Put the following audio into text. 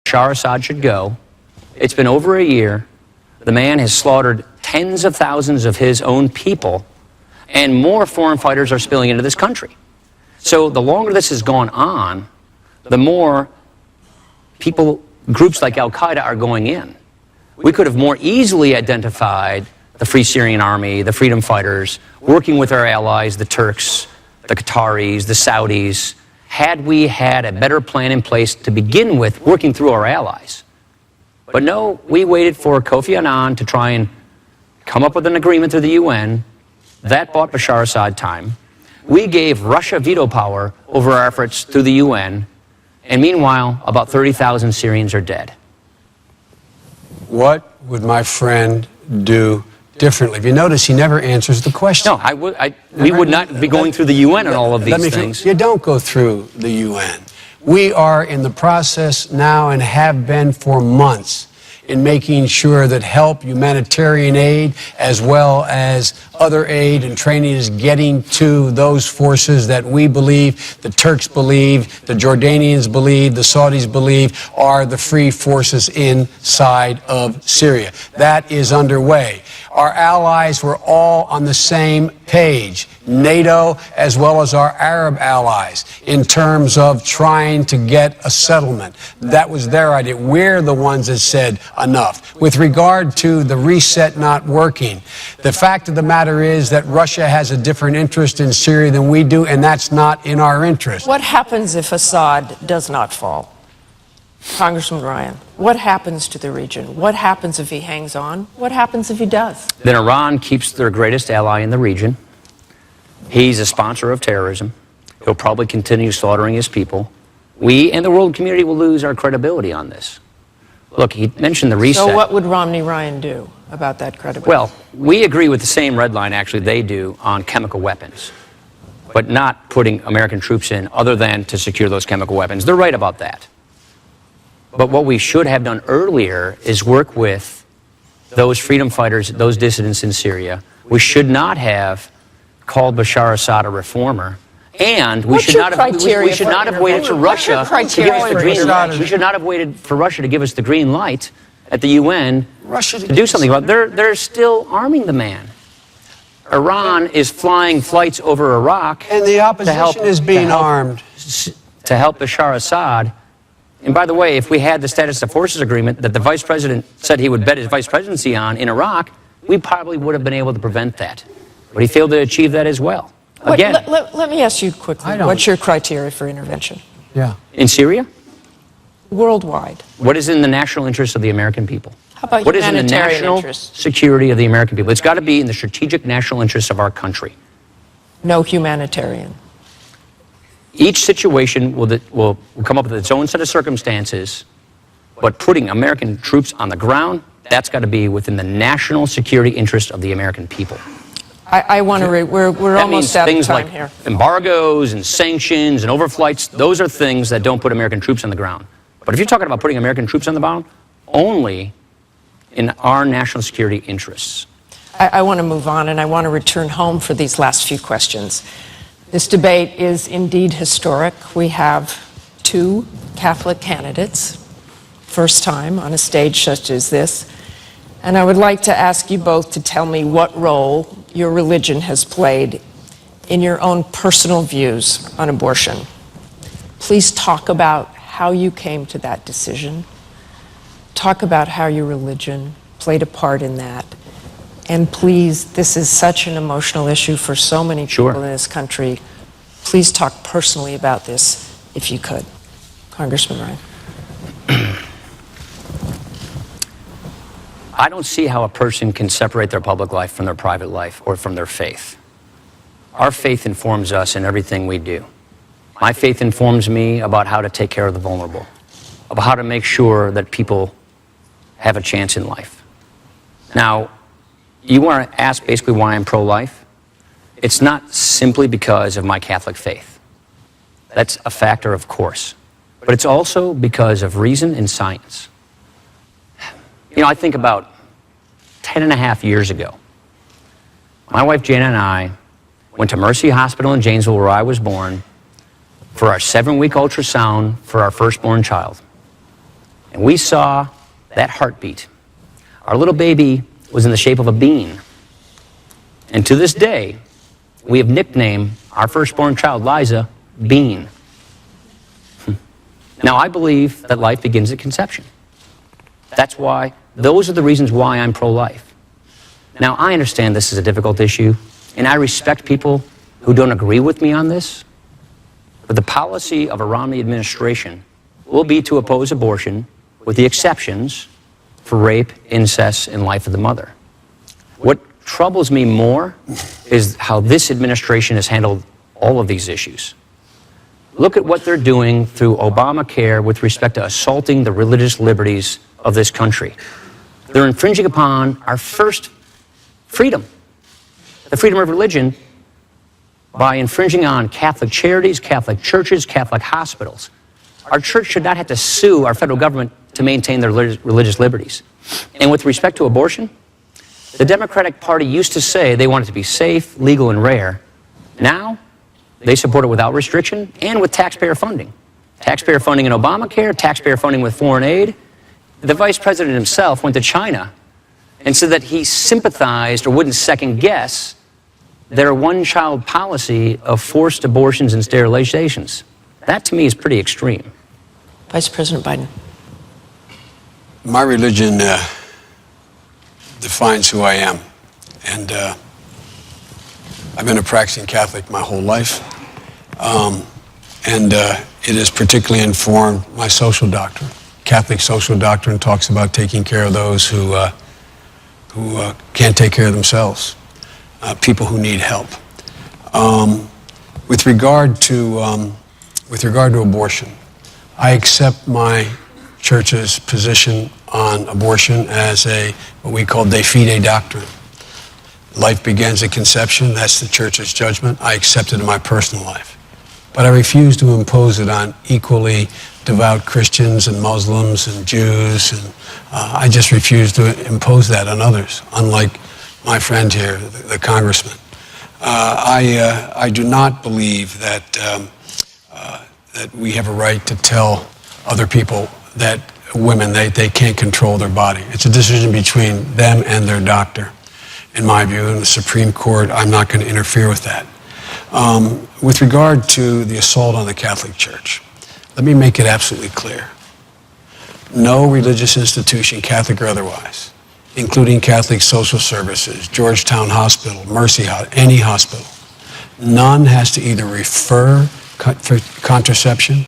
Bashar Assad should go. It's been over a year. The man has slaughtered tens of thousands of his own people, and more foreign fighters are spilling into this country. So the longer this has gone on, the more groups like Al-Qaeda are going in. We could have more easily identified the Free Syrian Army, the freedom fighters, working with our allies, the Turks, the Qataris, the Saudis, had we had a better plan in place to begin with, working through our allies. But no, we waited for Kofi Annan to try and come up with an agreement through the UN. That bought Bashar Assad time. We gave Russia veto power over our efforts through the UN, and meanwhile, about 30,000 Syrians are dead. What would my friend do differently? If you notice, he never answers the question. No, we would not be going through the UN on all of these things. You don't go through the UN. We are in the process now and have been for months in making sure that help, humanitarian aid, as well as other aid and training is getting to those forces that we believe, the Turks believe, the Jordanians believe, the Saudis believe are the free forces inside of Syria. That is underway. Our allies were all on the same page, NATO as well as our Arab allies, in terms of trying to get a settlement. That was their idea. We're the ones that said enough. With regard to the reset not working, the fact of the matter is that Russia has a different interest in Syria than we do, and that's not in our interest. What happens if Assad does not fall? Congressman Ryan, what happens to the region? What happens if he hangs on? What happens if he does? Then Iran keeps their greatest ally in the region. He's a sponsor of terrorism. He'll probably continue slaughtering his people. We and the world community will lose our credibility on this. Look, he mentioned the reset. So what would Romney Ryan do about that credibility? Well, we agree with the same red line, actually, they do on chemical weapons, but not putting American troops in other than to secure those chemical weapons. They're right about that. But what we should have done earlier is work with those freedom fighters, those dissidents in Syria. We should not have called Bashar Assad a reformer. And we should not have waited for Russia to give us the green light. We should not have waited for Russia to give us the green light at the UN to do something about it. They're still arming the man. Iran is flying flights over Iraq. And the opposition is being armed. To help Bashar Assad. And by the way, if we had the status of forces agreement that the vice president said he would bet his vice presidency on in Iraq, we probably would have been able to prevent that. But he failed to achieve that as well. Again, let me ask you quickly, what's your criteria for intervention? Yeah. In Syria? Worldwide. What is in the national interest of the American people? How about what is in the national interest? Security of the American people? It's got to be in the strategic national interests of our country. No humanitarian. Each situation will come up with its own set of circumstances, but putting American troops on the ground, that's got to be within the national security interest of the American people. I want to, we're almost out of time here. Embargoes and sanctions and overflights, those are things that don't put American troops on the ground. But if you're talking about putting American troops on the ground, only in our national security interests. I want to move on, and I want to return home for these last few questions. This debate is indeed historic. We have two Catholic candidates, first time on a stage such as this. And I would like to ask you both to tell me what role your religion has played in your own personal views on abortion. Please talk about how you came to that decision. Talk about how your religion played a part in that. And please, this is such an emotional issue for so many people in this country. Please talk personally about this, if you could. Congressman Ryan. I don't see how a person can separate their public life from their private life or from their faith. Our faith informs us in everything we do. My faith informs me about how to take care of the vulnerable, about how to make sure that people have a chance in life. Now, you want to ask basically why I'm pro-life? It's not simply because of my Catholic faith. That's a factor, of course. But it's also because of reason and science. You know, I think about 10.5 years ago, my wife Jana and I went to Mercy Hospital in Janesville, where I was born, for our 7-week ultrasound for our firstborn child. and we saw that heartbeat. Our little baby was in the shape of a bean. And to this day, we have nicknamed our firstborn child, Liza, Bean. Now, I believe that life begins at conception. Those are the reasons why I'm pro-life. Now, I understand this is a difficult issue, and I respect people who don't agree with me on this, but the policy of a Romney administration will be to oppose abortion with the exceptions for rape, incest, and life of the mother. What troubles me more is how this administration has handled all of these issues. Look at what they're doing through Obamacare with respect to assaulting the religious liberties of this country. They're infringing upon our first freedom, the freedom of religion, by infringing on Catholic charities, Catholic churches, Catholic hospitals. Our church should not have to sue our federal government to maintain their religious liberties. And with respect to abortion, the Democratic Party used to say they want it to be safe, legal, and rare. Now, they support it without restriction and with taxpayer funding. Taxpayer funding in Obamacare, taxpayer funding with foreign aid. The vice president himself went to China and said that he sympathized or wouldn't second guess their one-child policy of forced abortions and sterilizations. That to me is pretty extreme. Vice President Biden. My religion defines who I am. And I've been a practicing Catholic my whole life. It has particularly informed my social doctrine. Catholic social doctrine talks about taking care of those who can't take care of themselves, people who need help. With regard to abortion, I accept my church's position on abortion as what we call de fide doctrine. Life begins at conception. That's the church's judgment. I accept it in my personal life. But I refuse to impose it on equally devout Christians and Muslims and Jews. And I just refuse to impose that on others, unlike my friend here, the congressman. I do not believe that we have a right to tell other people that women, they can't control their body. It's a decision between them and their doctor. In my view, in the Supreme Court, I'm not going to interfere with that. With regard to the assault on the Catholic Church, let me make it absolutely clear. No religious institution, Catholic or otherwise, including Catholic Social Services, Georgetown Hospital, Mercy Hospital, any hospital, none has to either refer for contraception